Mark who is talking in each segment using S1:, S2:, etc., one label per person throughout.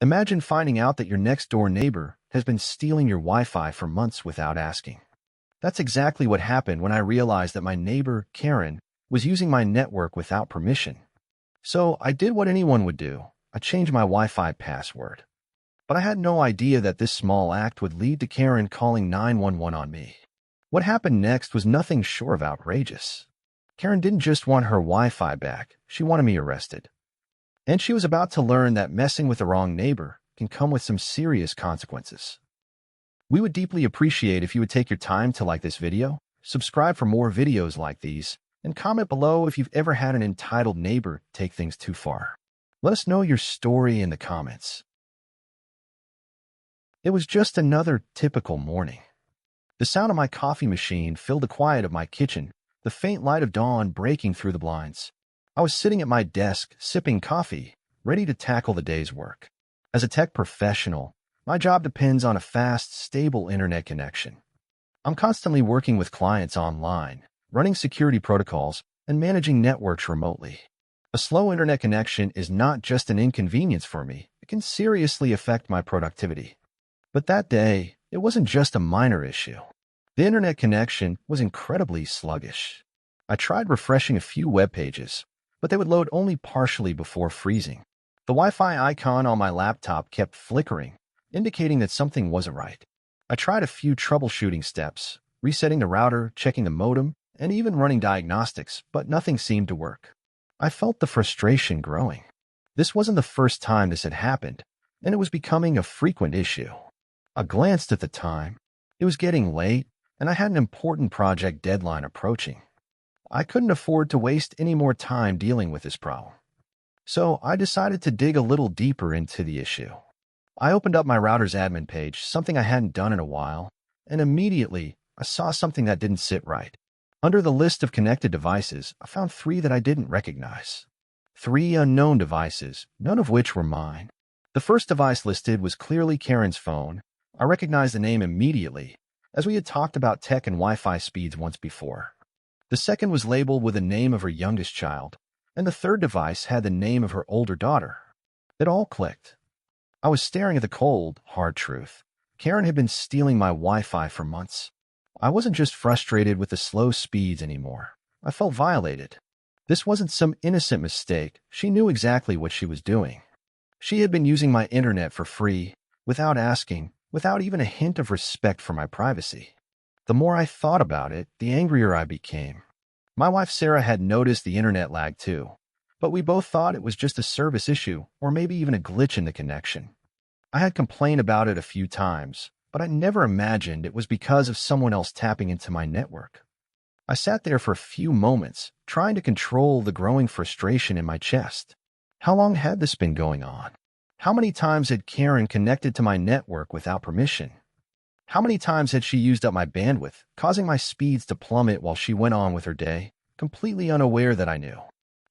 S1: Imagine finding out that your next-door neighbor has been stealing your Wi-Fi for months without asking. That's exactly what happened when I realized that my neighbor, Karen, was using my network without permission. So I did what anyone would do. I changed my Wi-Fi password. But I had no idea that this small act would lead to Karen calling 911 on me. What happened next was nothing short of outrageous. Karen didn't just want her Wi-Fi back, she wanted me arrested. And she was about to learn that messing with the wrong neighbor can come with some serious consequences. We would deeply appreciate if you would take your time to like this video, subscribe for more videos like these, and comment below if you've ever had an entitled neighbor take things too far. Let us know your story in the comments. It was just another typical morning. The sound of my coffee machine filled the quiet of my kitchen, the faint light of dawn breaking through the blinds. I was sitting at my desk, sipping coffee, ready to tackle the day's work. As a tech professional, my job depends on a fast, stable internet connection. I'm constantly working with clients online, running security protocols, and managing networks remotely. A slow internet connection is not just an inconvenience for me, it can seriously affect my productivity. But that day, it wasn't just a minor issue. The internet connection was incredibly sluggish. I tried refreshing a few web pages, but they would load only partially before freezing. The Wi-Fi icon on my laptop kept flickering, indicating that something wasn't right. I tried a few troubleshooting steps, resetting the router, checking the modem, and even running diagnostics, but nothing seemed to work. I felt the frustration growing. This wasn't the first time this had happened, and it was becoming a frequent issue. I glanced at the time. It was getting late, and I had an important project deadline approaching. I couldn't afford to waste any more time dealing with this problem. So I decided to dig a little deeper into the issue. I opened up my router's admin page, something I hadn't done in a while, and immediately I saw something that didn't sit right. Under the list of connected devices, I found 3 that I didn't recognize. 3 unknown devices, none of which were mine. The first device listed was clearly Karen's phone. I recognized the name immediately, as we had talked about tech and Wi-Fi speeds once before. The second was labeled with the name of her youngest child, and the third device had the name of her older daughter. It all clicked. I was staring at the cold, hard truth. Karen had been stealing my Wi-Fi for months. I wasn't just frustrated with the slow speeds anymore. I felt violated. This wasn't some innocent mistake. She knew exactly what she was doing. She had been using my internet for free, without asking, without even a hint of respect for my privacy. The more I thought about it, the angrier I became. My wife Sarah had noticed the internet lag too, but we both thought it was just a service issue or maybe even a glitch in the connection. I had complained about it a few times, but I never imagined it was because of someone else tapping into my network. I sat there for a few moments, trying to control the growing frustration in my chest. How long had this been going on? How many times had Karen connected to my network without permission? How many times had she used up my bandwidth, causing my speeds to plummet while she went on with her day, completely unaware that I knew?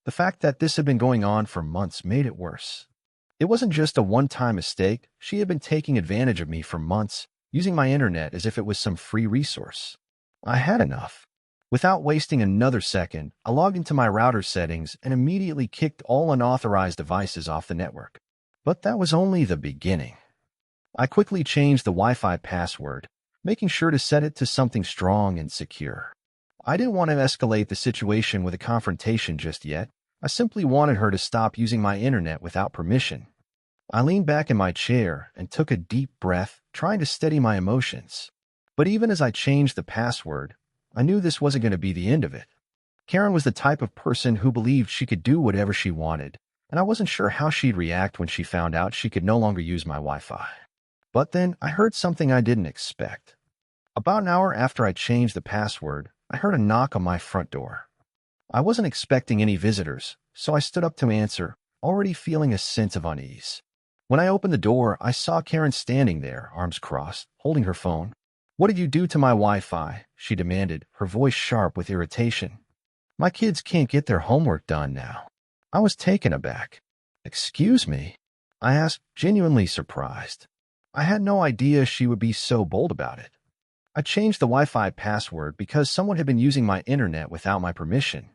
S1: The fact that this had been going on for months made it worse. It wasn't just a one-time mistake. She had been taking advantage of me for months, using my internet as if it was some free resource. I had enough. Without wasting another second, I logged into my router settings and immediately kicked all unauthorized devices off the network. But that was only the beginning. I quickly changed the Wi-Fi password, making sure to set it to something strong and secure. I didn't want to escalate the situation with a confrontation just yet. I simply wanted her to stop using my internet without permission. I leaned back in my chair and took a deep breath, trying to steady my emotions. But even as I changed the password, I knew this wasn't going to be the end of it. Karen was the type of person who believed she could do whatever she wanted, and I wasn't sure how she'd react when she found out she could no longer use my Wi-Fi. But then I heard something I didn't expect. About an hour after I changed the password, I heard a knock on my front door. I wasn't expecting any visitors, so I stood up to answer, already feeling a sense of unease. When I opened the door, I saw Karen standing there, arms crossed, holding her phone. "What did you do to my Wi-Fi?" she demanded, her voice sharp with irritation. "My kids can't get their homework done now." I was taken aback. "Excuse me?" I asked, genuinely surprised. I had no idea she would be so bold about it. I changed the Wi-Fi password because someone had been using my internet without my permission.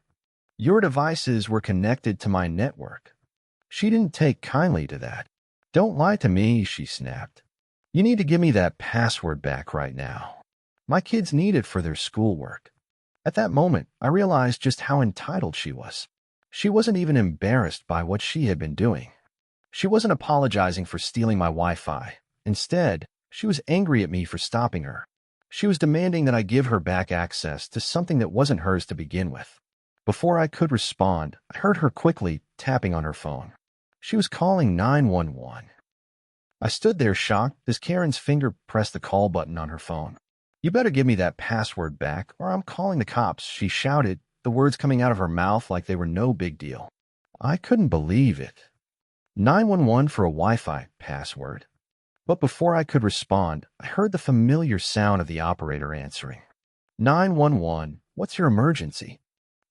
S1: "Your devices were connected to my network." She didn't take kindly to that. Don't lie to me, she snapped. You need to give me that password back right now. My kids need it for their schoolwork. At that moment, I realized just how entitled she was. She wasn't even embarrassed by what she had been doing. She wasn't apologizing for stealing my Wi-Fi. Instead, she was angry at me for stopping her. She was demanding that I give her back access to something that wasn't hers to begin with. Before I could respond, I heard her quickly tapping on her phone. She was calling 911. I stood there shocked as Karen's finger pressed the call button on her phone. You better give me that password back or I'm calling the cops, she shouted, the words coming out of her mouth like they were no big deal. I couldn't believe it. 911 for a Wi-Fi password. But before I could respond, I heard the familiar sound of the operator answering. 911, what's your emergency?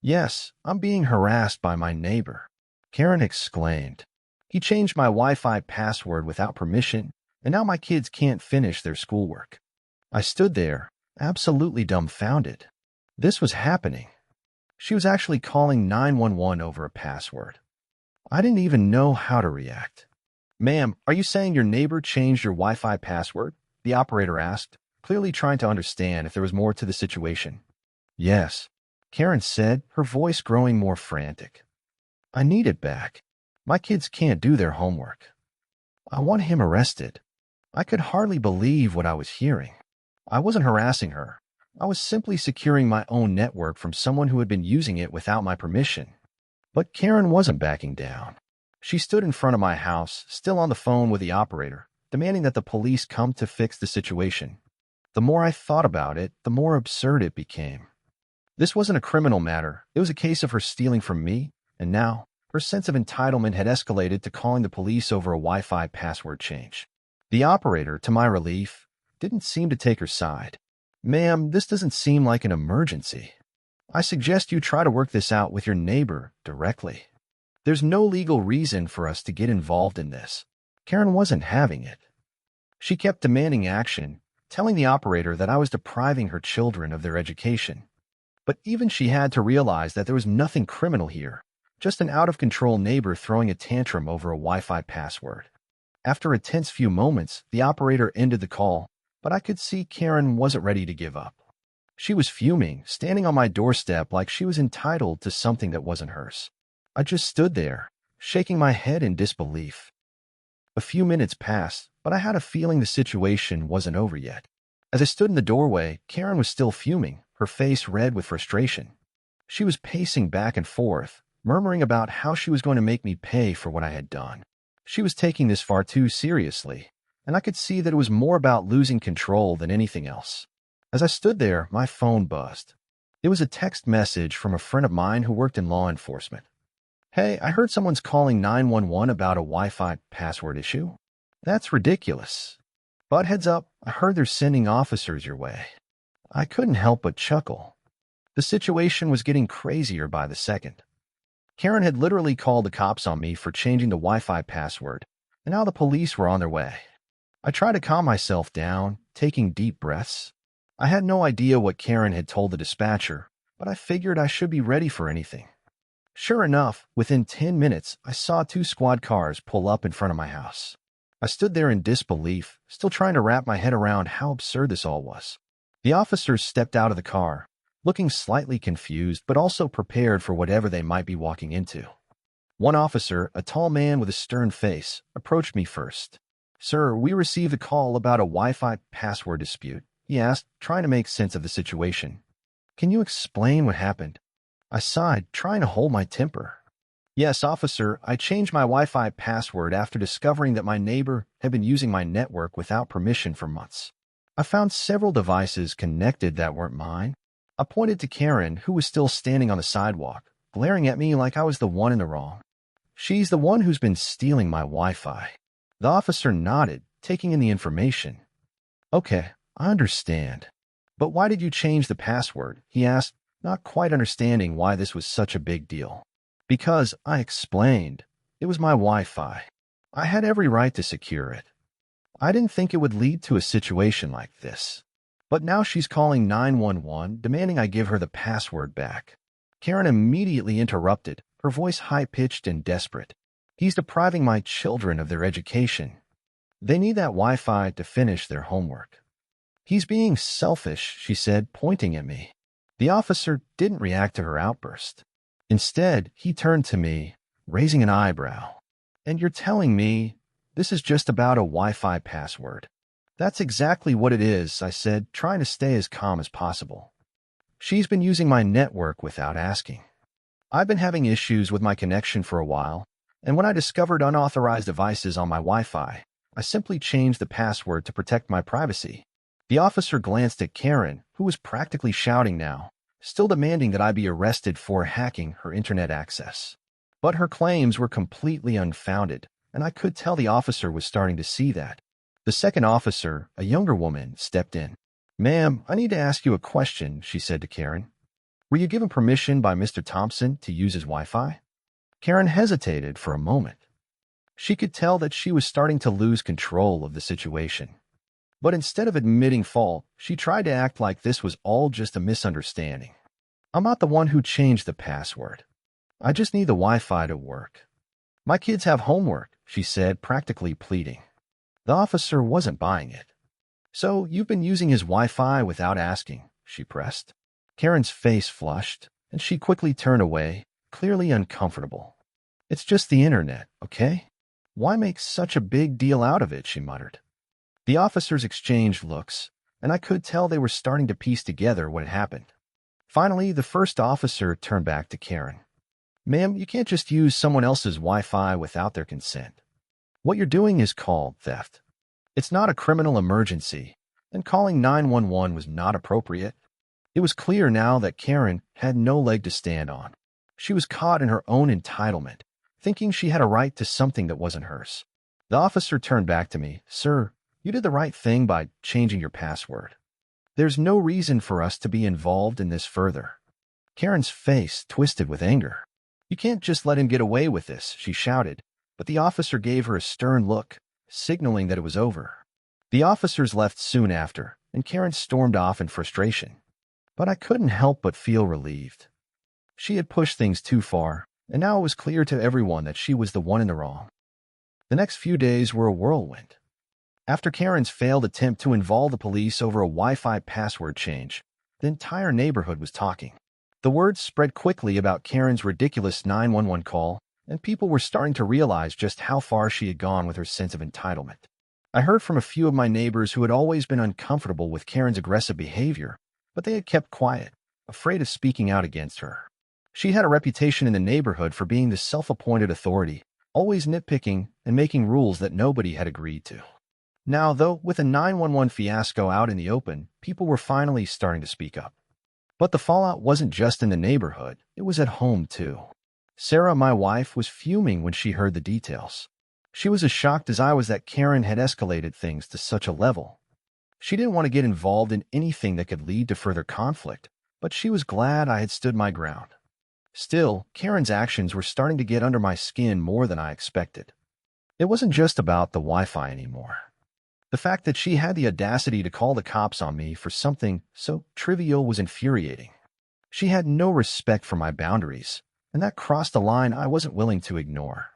S1: Yes, I'm being harassed by my neighbor, Karen exclaimed. He changed my Wi-Fi password without permission, and now my kids can't finish their schoolwork. I stood there, absolutely dumbfounded. This was happening. She was actually calling 911 over a password. I didn't even know how to react. Ma'am, are you saying your neighbor changed your Wi-Fi password? The operator asked, clearly trying to understand if there was more to the situation. Yes, Karen said, her voice growing more frantic. I need it back. My kids can't do their homework. I want him arrested. I could hardly believe what I was hearing. I wasn't harassing her. I was simply securing my own network from someone who had been using it without my permission. But Karen wasn't backing down. She stood in front of my house, still on the phone with the operator, demanding that the police come to fix the situation. The more I thought about it, the more absurd it became. This wasn't a criminal matter. It was a case of her stealing from me, and now her sense of entitlement had escalated to calling the police over a Wi-Fi password change. The operator, to my relief, didn't seem to take her side. Ma'am, this doesn't seem like an emergency. I suggest you try to work this out with your neighbor directly. There's no legal reason for us to get involved in this. Karen wasn't having it. She kept demanding action, telling the operator that I was depriving her children of their education. But even she had to realize that there was nothing criminal here, just an out-of-control neighbor throwing a tantrum over a Wi-Fi password. After a tense few moments, the operator ended the call, but I could see Karen wasn't ready to give up. She was fuming, standing on my doorstep like she was entitled to something that wasn't hers. I just stood there, shaking my head in disbelief. A few minutes passed, but I had a feeling the situation wasn't over yet. As I stood in the doorway, Karen was still fuming, her face red with frustration. She was pacing back and forth, murmuring about how she was going to make me pay for what I had done. She was taking this far too seriously, and I could see that it was more about losing control than anything else. As I stood there, my phone buzzed. It was a text message from a friend of mine who worked in law enforcement. Hey, I heard someone's calling 911 about a Wi-Fi password issue. That's ridiculous. But heads up, I heard they're sending officers your way. I couldn't help but chuckle. The situation was getting crazier by the second. Karen had literally called the cops on me for changing the Wi-Fi password, and now the police were on their way. I tried to calm myself down, taking deep breaths. I had no idea what Karen had told the dispatcher, but I figured I should be ready for anything. Sure enough, within 10 minutes, I saw 2 squad cars pull up in front of my house. I stood there in disbelief, still trying to wrap my head around how absurd this all was. The officers stepped out of the car, looking slightly confused but also prepared for whatever they might be walking into. One officer, a tall man with a stern face, approached me first. Sir, we received a call about a Wi-Fi password dispute, he asked, trying to make sense of the situation. Can you explain what happened? I sighed, trying to hold my temper. Yes, officer, I changed my Wi-Fi password after discovering that my neighbor had been using my network without permission for months. I found several devices connected that weren't mine. I pointed to Karen, who was still standing on the sidewalk, glaring at me like I was the one in the wrong. She's the one who's been stealing my Wi-Fi. The officer nodded, taking in the information. Okay, I understand. But why did you change the password? He asked, not quite understanding why this was such a big deal. Because, I explained, it was my Wi-Fi. I had every right to secure it. I didn't think it would lead to a situation like this. But now she's calling 911, demanding I give her the password back. Karen immediately interrupted, her voice high-pitched and desperate. He's depriving my children of their education. They need that Wi-Fi to finish their homework. He's being selfish, she said, pointing at me. The officer didn't react to her outburst. Instead, he turned to me, raising an eyebrow. And you're telling me this is just about a Wi-Fi password? That's exactly what it is, I said, trying to stay as calm as possible. She's been using my network without asking. I've been having issues with my connection for a while, and when I discovered unauthorized devices on my Wi-Fi, I simply changed the password to protect my privacy. The officer glanced at Karen, who was practically shouting now, still demanding that I be arrested for hacking her internet access. But her claims were completely unfounded, and I could tell the officer was starting to see that. The second officer, a younger woman, stepped in. "Ma'am, I need to ask you a question," she said to Karen. "Were you given permission by Mr. Thompson to use his Wi-Fi?" Karen hesitated for a moment. She could tell that she was starting to lose control of the situation. But instead of admitting fault, she tried to act like this was all just a misunderstanding. "I'm not the one who changed the password. I just need the Wi-Fi to work. My kids have homework," she said, practically pleading. The officer wasn't buying it. "So you've been using his Wi-Fi without asking," she pressed. Karen's face flushed, and she quickly turned away, clearly uncomfortable. "It's just the internet, okay? Why make such a big deal out of it?" she muttered. The officers exchanged looks, and I could tell they were starting to piece together what had happened. Finally, the first officer turned back to Karen. "Ma'am, you can't just use someone else's Wi-Fi without their consent. What you're doing is called theft. It's not a criminal emergency, and calling 911 was not appropriate." It was clear now that Karen had no leg to stand on. She was caught in her own entitlement, thinking she had a right to something that wasn't hers. The officer turned back to me. "Sir, you did the right thing by changing your password. There's no reason for us to be involved in this further." Karen's face twisted with anger. "You can't just let him get away with this," she shouted, but the officer gave her a stern look, signaling that it was over. The officers left soon after, and Karen stormed off in frustration. But I couldn't help but feel relieved. She had pushed things too far, and now it was clear to everyone that she was the one in the wrong. The next few days were a whirlwind. After Karen's failed attempt to involve the police over a Wi-Fi password change, the entire neighborhood was talking. The word spread quickly about Karen's ridiculous 911 call, and people were starting to realize just how far she had gone with her sense of entitlement. I heard from a few of my neighbors who had always been uncomfortable with Karen's aggressive behavior, but they had kept quiet, afraid of speaking out against her. She had a reputation in the neighborhood for being the self-appointed authority, always nitpicking and making rules that nobody had agreed to. Now, though, with a 911 fiasco out in the open, people were finally starting to speak up. But the fallout wasn't just in the neighborhood, it was at home too. Sarah, my wife, was fuming when she heard the details. She was as shocked as I was that Karen had escalated things to such a level. She didn't want to get involved in anything that could lead to further conflict, but she was glad I had stood my ground. Still, Karen's actions were starting to get under my skin more than I expected. It wasn't just about the Wi-Fi anymore. The fact that she had the audacity to call the cops on me for something so trivial was infuriating. She had no respect for my boundaries, and that crossed a line I wasn't willing to ignore.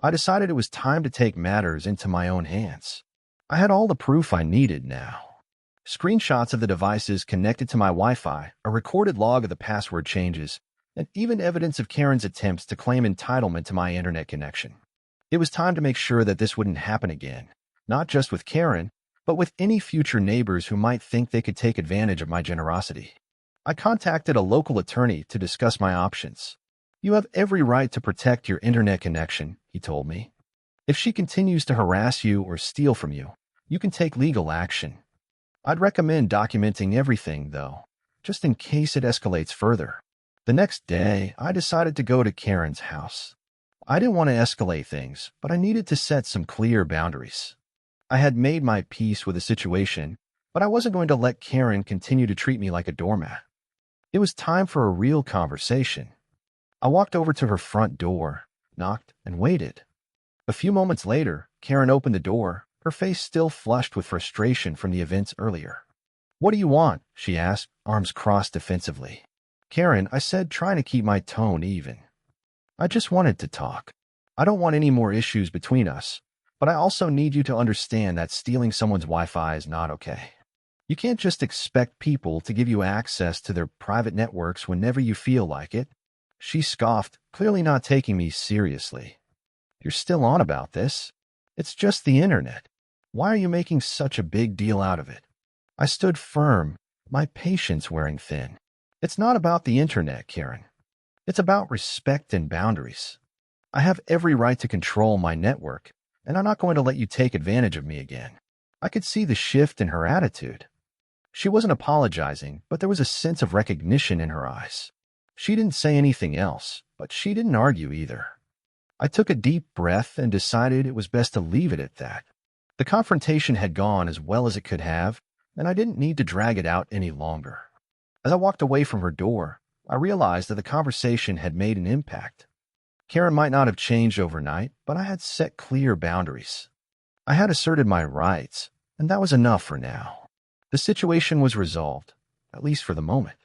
S1: I decided it was time to take matters into my own hands. I had all the proof I needed now. Screenshots of the devices connected to my Wi-Fi, a recorded log of the password changes, and even evidence of Karen's attempts to claim entitlement to my internet connection. It was time to make sure that this wouldn't happen again, not just with Karen, but with any future neighbors who might think they could take advantage of my generosity. I contacted a local attorney to discuss my options. "You have every right to protect your internet connection," he told me. "If she continues to harass you or steal from you, you can take legal action. I'd recommend documenting everything, though, just in case it escalates further." The next day, I decided to go to Karen's house. I didn't want to escalate things, but I needed to set some clear boundaries. I had made my peace with the situation, but I wasn't going to let Karen continue to treat me like a doormat. It was time for a real conversation. I walked over to her front door, knocked, and waited. A few moments later, Karen opened the door, her face still flushed with frustration from the events earlier. "What do you want?" she asked, arms crossed defensively. "Karen," I said, trying to keep my tone even. "I just wanted to talk." I don't want any more issues between us, but I also need you to understand that stealing someone's Wi-Fi is not okay. You can't just expect people to give you access to their private networks whenever you feel like it." She scoffed, clearly not taking me seriously. "You're still on about this? It's just the internet. Why are you making such a big deal out of it?" I stood firm, my patience wearing thin. "It's not about the internet, Karen. It's about respect and boundaries. I have every right to control my network, and I'm not going to let you take advantage of me again." I could see the shift in her attitude. She wasn't apologizing, but there was a sense of recognition in her eyes. She didn't say anything else, but she didn't argue either. I took a deep breath and decided it was best to leave it at that. The confrontation had gone as well as it could have, and I didn't need to drag it out any longer. As I walked away from her door, I realized that the conversation had made an impact. Karen might not have changed overnight, but I had set clear boundaries. I had asserted my rights, and that was enough for now. The situation was resolved, at least for the moment.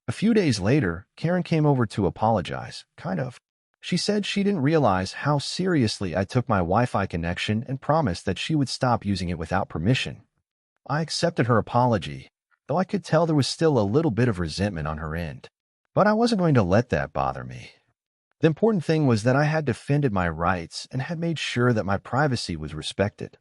S1: A few days later, Karen came over to apologize, kind of. She said she didn't realize how seriously I took my Wi-Fi connection and promised that she would stop using it without permission. I accepted her apology, though I could tell there was still a little bit of resentment on her end. But I wasn't going to let that bother me. The important thing was that I had defended my rights and had made sure that my privacy was respected.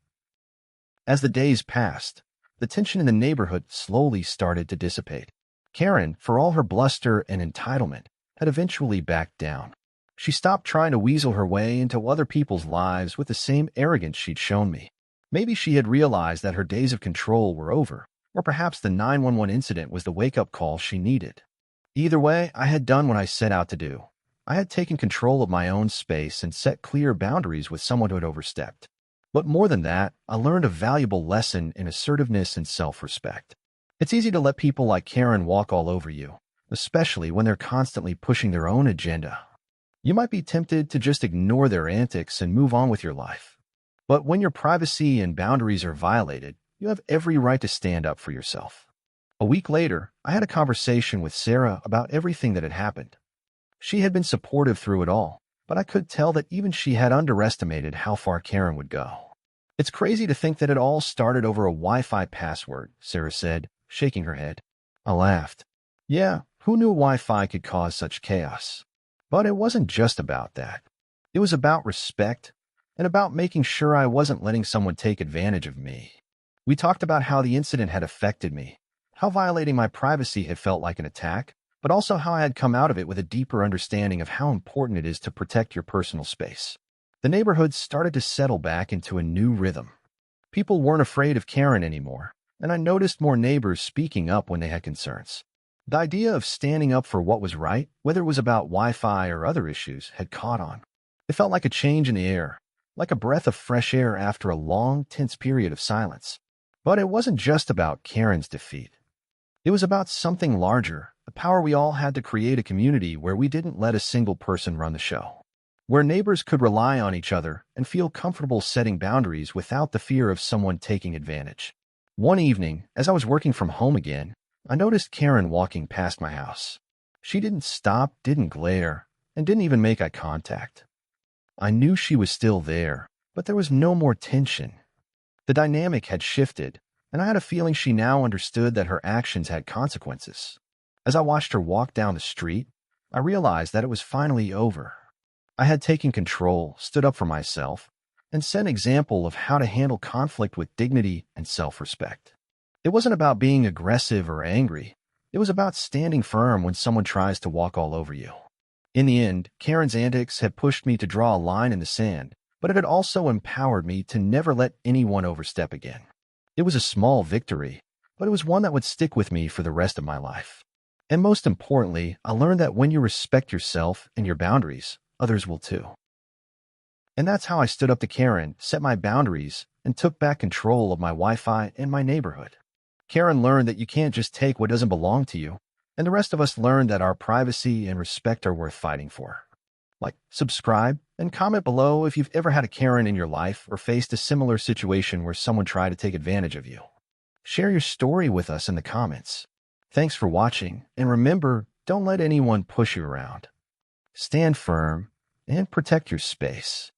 S1: As the days passed, the tension in the neighborhood slowly started to dissipate. Karen, for all her bluster and entitlement, had eventually backed down. She stopped trying to weasel her way into other people's lives with the same arrogance she'd shown me. Maybe she had realized that her days of control were over, or perhaps the 911 incident was the wake-up call she needed. Either way, I had done what I set out to do. I had taken control of my own space and set clear boundaries with someone who had overstepped. But more than that, I learned a valuable lesson in assertiveness and self-respect. It's easy to let people like Karen walk all over you, especially when they're constantly pushing their own agenda. You might be tempted to just ignore their antics and move on with your life. But when your privacy and boundaries are violated, you have every right to stand up for yourself. A week later, I had a conversation with Sarah about everything that had happened. She had been supportive through it all, but I could tell that even she had underestimated how far Karen would go. "It's crazy to think that it all started over a Wi-Fi password," Sarah said, shaking her head. I laughed. Yeah, who knew Wi-Fi could cause such chaos? But it wasn't just about that. It was about respect and about making sure I wasn't letting someone take advantage of me. We talked about how the incident had affected me, how violating my privacy had felt like an attack, but also how I had come out of it with a deeper understanding of how important it is to protect your personal space. The neighborhood started to settle back into a new rhythm. People weren't afraid of Karen anymore, and I noticed more neighbors speaking up when they had concerns. The idea of standing up for what was right, whether it was about Wi-Fi or other issues, had caught on. It felt like a change in the air, like a breath of fresh air after a long, tense period of silence. But it wasn't just about Karen's defeat. It was about something larger, the power we all had to create a community where we didn't let a single person run the show, where neighbors could rely on each other and feel comfortable setting boundaries without the fear of someone taking advantage. One evening, as I was working from home again, I noticed Karen walking past my house. She didn't stop, didn't glare, and didn't even make eye contact. I knew she was still there, but there was no more tension. The dynamic had shifted, and I had a feeling she now understood that her actions had consequences. As I watched her walk down the street, I realized that it was finally over. I had taken control, stood up for myself, and set an example of how to handle conflict with dignity and self-respect. It wasn't about being aggressive or angry. It was about standing firm when someone tries to walk all over you. In the end, Karen's antics had pushed me to draw a line in the sand, but it had also empowered me to never let anyone overstep again. It was a small victory, but it was one that would stick with me for the rest of my life. And most importantly, I learned that when you respect yourself and your boundaries, others will too. And that's how I stood up to Karen, set my boundaries, and took back control of my Wi-Fi and my neighborhood. Karen learned that you can't just take what doesn't belong to you, and the rest of us learned that our privacy and respect are worth fighting for. Like, subscribe, and comment below if you've ever had a Karen in your life or faced a similar situation where someone tried to take advantage of you. Share your story with us in the comments. Thanks for watching, and remember, don't let anyone push you around. Stand firm and protect your space.